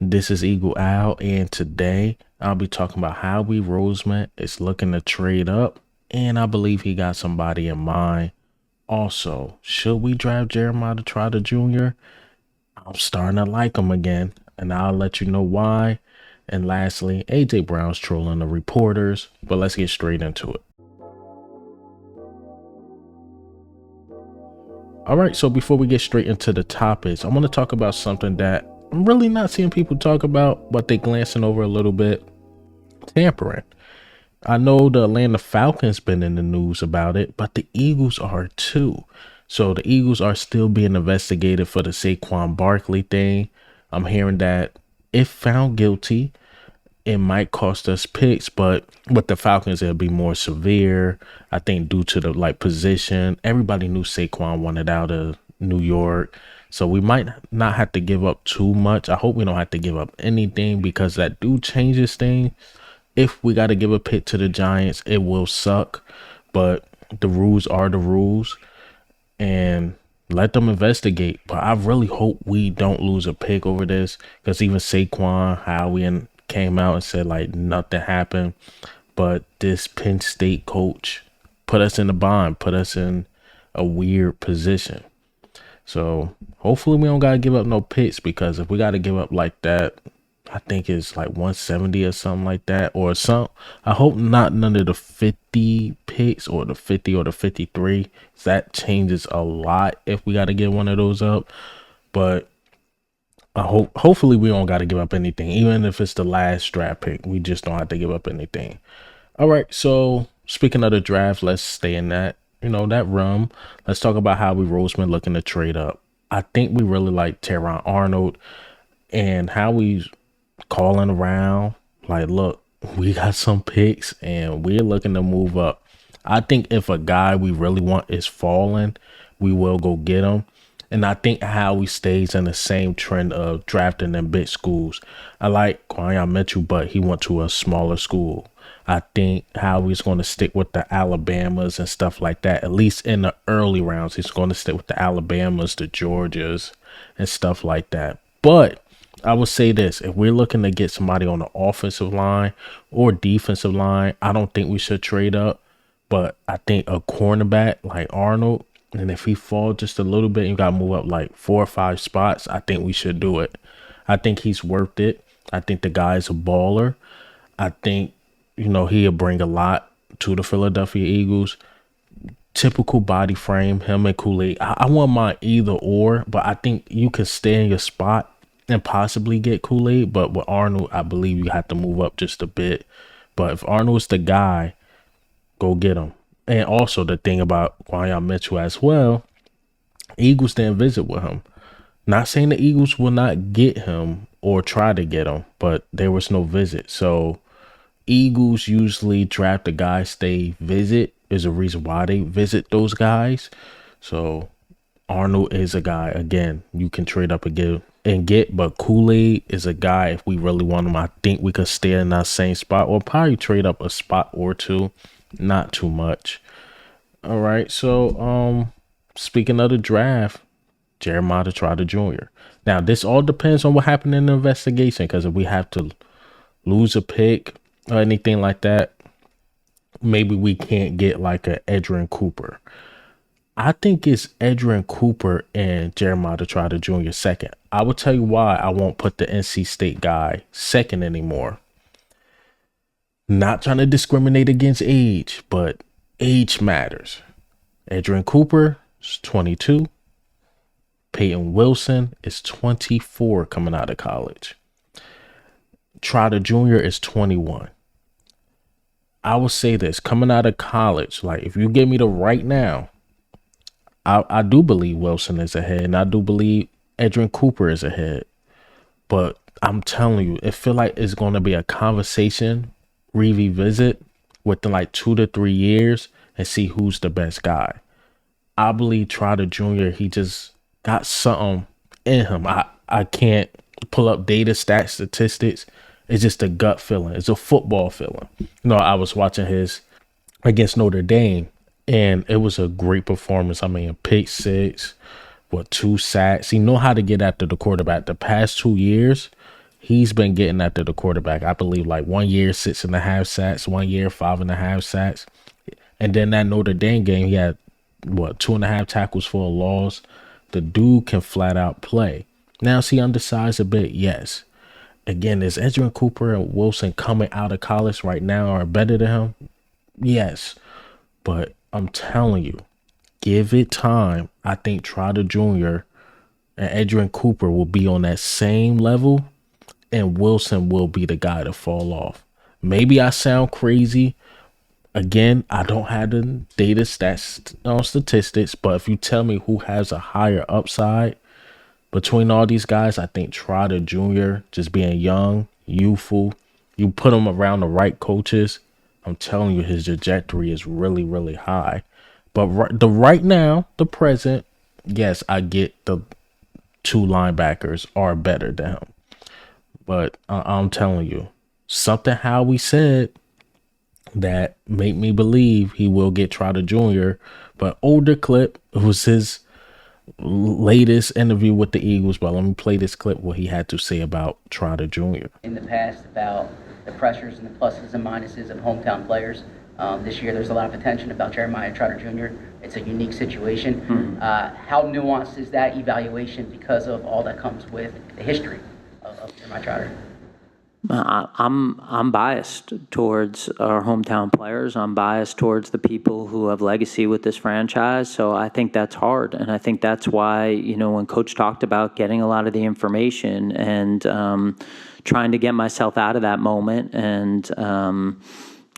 This is Eagle Owl, and today I'll be talking about how Roseman is looking to trade up, and I believe he got somebody in mind. Also, should we draft Jeremiah Trotter Jr.? I'm starting to like him again, and I'll let you know why. And lastly, AJ Brown's trolling the reporters, but let's get straight into it. All right, so before we get straight into the topics, I want to talk about something that I'm really not seeing people talk about, but they glancing over a little bit. Tampering. I know the Atlanta Falcons been in the news about it, but the Eagles are too. So the Eagles are still being investigated for the Saquon Barkley thing. I'm hearing that if found guilty, it might cost us picks, but with the Falcons, it'll be more severe. I think due to the position, everybody knew Saquon wanted out of New York. So we might not have to give up too much. I hope we don't have to give up anything because that do changes things. If we got to give a pick to the Giants, it will suck, but the rules are the rules, and let them investigate. But I really hope we don't lose a pick over this, because even Saquon, Howie, came out and said nothing happened. But this Penn State coach put us in a bind, put us in a weird position. So hopefully we don't gotta give up no picks, because if we gotta give up like that, I think it's 170 or something like that, or some. I hope not none of the 50 picks or the 50 or the 53. That changes a lot if we got to get one of those up. But I hopefully we don't got to give up anything, even if it's the last draft pick. We just don't have to give up anything. All right. So speaking of the draft, let's stay in that realm. Let's talk about how Roseman looking to trade up. I think we really like Teron Arnold, and how we calling around look, we got some picks and we're looking to move up. I think if a guy we really want is falling, we will go get him. And I think Howie stays in the same trend of drafting in big schools. I like Kwame Mitchell, but he went to a smaller school. I think Howie's going to stick with the Alabamas and stuff like that. At least in the early rounds, he's going to stick with the Alabamas, the Georgias, and stuff like that. But I would say this: if we're looking to get somebody on the offensive line or defensive line, I don't think we should trade up. But I think a cornerback like Arnold, and if he falls just a little bit, you got to move up 4 or 5 spots, I think we should do it. I think he's worth it. I think the guy's a baller. I think, he'll bring a lot to the Philadelphia Eagles. Typical body frame, him and Kool-Aid. I want mine either or, but I think you can stay in your spot and possibly get Kool-Aid. But with Arnold, I believe you have to move up just a bit. But if Arnold's the guy, go get him. And also the thing about Kwame Mitchell as well, Eagles didn't visit with him. Not saying the Eagles will not get him or try to get him, but there was no visit. So Eagles usually draft the guys they visit. There's a reason why they visit those guys. So Arnold is a guy, again, you can trade up again and get, but Kool-Aid is a guy, if we really want him, I think we could stay in that same spot or probably trade up a spot or two, not too much. All right, so speaking of the draft, Jeremiah Trotter Jr. Now, this all depends on what happened in the investigation, because if we have to lose a pick or anything like that, maybe we can't get a Edgerrin Cooper. I think it's Edgerrin Cooper and Jeremiah Trotter Jr. second. I will tell you why I won't put the NC State guy second anymore. Not trying to discriminate against age, but age matters. Edgerrin Cooper is 22. Peyton Wilson is 24 coming out of college. Trotter Jr. is 21. I will say this, coming out of college, if you give me the right now, I do believe Wilson is ahead, and I do believe Edgerrin Cooper is ahead. But I'm telling you, it feel like it's going to be a conversation revisit within 2 to 3 years and see who's the best guy. I believe Trotter Jr., he just got something in him. I can't pull up data, stats, statistics. It's just a gut feeling. It's a football feeling. I was watching his against Notre Dame, and it was a great performance. I mean, pick 6, 2 sacks. He know how to get after the quarterback. The past 2 years, he's been getting after the quarterback. I believe like 1 year 6.5 sacks, 1 year 5.5 sacks, and then that Notre Dame game he had what 2.5 tackles for a loss. The dude can flat out play. Now is he undersized a bit? Yes. Again, is Edgerrin Cooper and Wilson coming out of college right now are better than him? Yes. But I'm telling you, give it time. I think Trotter Jr. and Edgerrin Cooper will be on that same level, and Wilson will be the guy to fall off. Maybe I sound crazy. Again, I don't have the data stats on statistics, but if you tell me who has a higher upside between all these guys, I think Trotter Jr. just being young, youthful, you put him around the right coaches, I'm telling you his trajectory is really, really high. But right now, the present, yes, I get the two linebackers are better than him. But I'm telling you, something how we said that made me believe he will get Trotter Jr. But older clip, it was his latest interview with the Eagles. But let me play this clip what he had to say about Trotter Jr. In the past, about the pressures and the pluses and minuses of hometown players. This year, there's a lot of attention about Jeremiah Trotter Jr. It's a unique situation. How nuanced is that evaluation because of all that comes with the history of Jeremiah Trotter? I'm biased towards our hometown players. I'm biased towards the people who have legacy with this franchise. So I think that's hard. And I think that's why, you know, when Coach talked about getting a lot of the information and trying to get myself out of that moment and,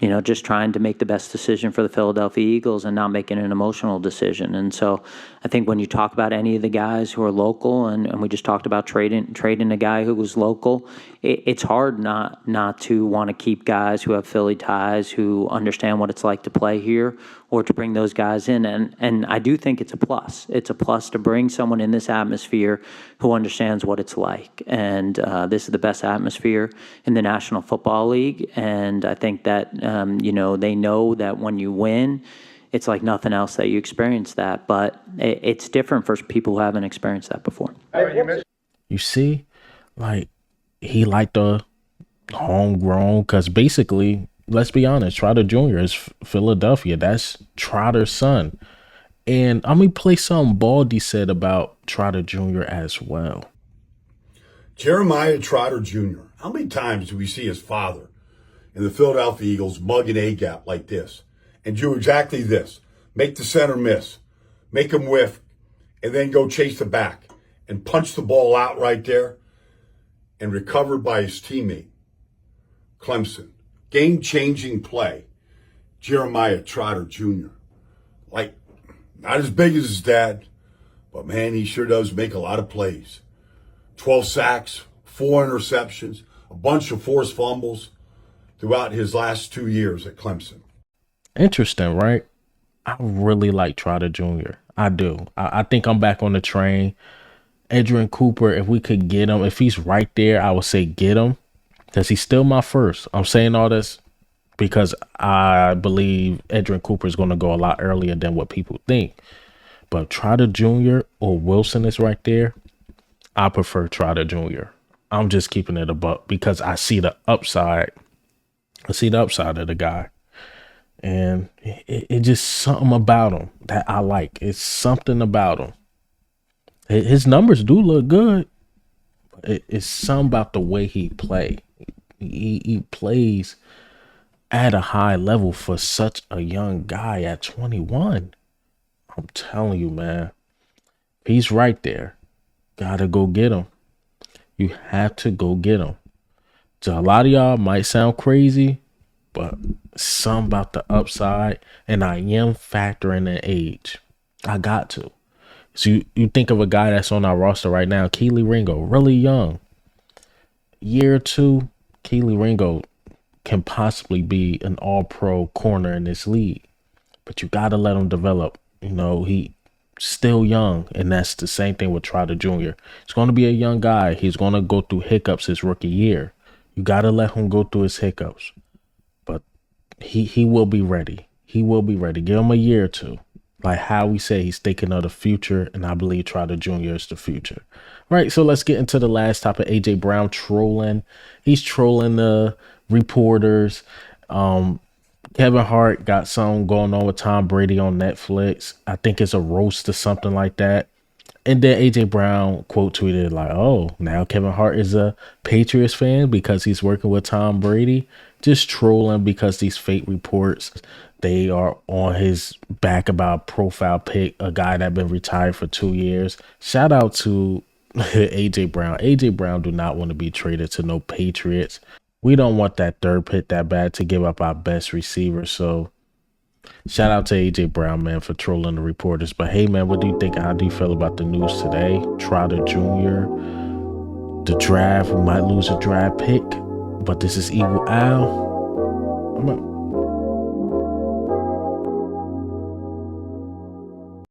you know, just trying to make the best decision for the Philadelphia Eagles and not making an emotional decision. And so I think when you talk about any of the guys who are local, and we just talked about trading a guy who was local, it's hard not to want to keep guys who have Philly ties, who understand what it's like to play here, or to bring those guys in. And I do think it's a plus. It's a plus to bring someone in this atmosphere who understands what it's like. And this is the best atmosphere in the National Football League. And I think that, you know, they know that when you win, it's like nothing else that you experience that. But it's different for people who haven't experienced that before. You see, like, he liked the homegrown, because basically, let's be honest, Trotter Jr. is Philadelphia. That's Trotter's son. And I'm going to play something Baldy said about Trotter Jr. as well. Jeremiah Trotter Jr., how many times do we see his father in the Philadelphia Eagles mug an A-gap like this and do exactly this? Make the center miss, make him whiff, and then go chase the back and punch the ball out right there and recovered by his teammate, Clemson. Game-changing play, Jeremiah Trotter Jr. Like, not as big as his dad, but man, he sure does make a lot of plays. 12 sacks, 4 interceptions, a bunch of forced fumbles throughout his last 2 years at Clemson. Interesting, right? I really like Trotter Jr. I do. I think I'm back on the train. Edgerrin Cooper, if we could get him, if he's right there, I would say get him, because he's still my first. I'm saying all this because I believe Edgerrin Cooper is going to go a lot earlier than what people think. But Trotter Jr. or Wilson is right there. I prefer Trotter Jr. I'm just keeping it a buck because I see the upside. I see the upside of the guy. And it just something about him that I like. It's something about him. His numbers do look good. It's something about the way he plays. He plays at a high level for such a young guy at 21. I'm telling you, man. He's right there. Gotta go get him. You have to go get him. So a lot of y'all might sound crazy, but something about the upside, and I am factoring in age. I got to. So you think of a guy that's on our roster right now, Keely Ringo, really young. Year or two, Keely Ringo can possibly be an all-pro corner in this league. But you got to let him develop. You know, he still young, and that's the same thing with Trotter Jr. He's going to be a young guy. He's going to go through hiccups his rookie year. You got to let him go through his hiccups. But he will be ready. He will be ready. Give him a year or two. Like how we say he's thinking of the future, and I believe Trotter Jr. is the future. Right, so let's get into the last topic. AJ Brown trolling. He's trolling the reporters. Um, Kevin Hart got something going on with Tom Brady on Netflix. I think it's a roast or something like that. And then AJ Brown quote tweeted like, "Oh, now Kevin Hart is a Patriots fan because he's working with Tom Brady." Just trolling because these fake reports, they are on his back about profile pic, a guy that been retired for 2 years. Shout out to AJ Brown. AJ Brown do not want to be traded to no Patriots. We don't want that third pick that bad to give up our best receiver. So shout out to AJ Brown, man, for trolling the reporters. But hey, man, what do you think? How do you feel about the news today? Trotter Jr., the draft, we might lose a draft pick, but this is Eagle Al. I'm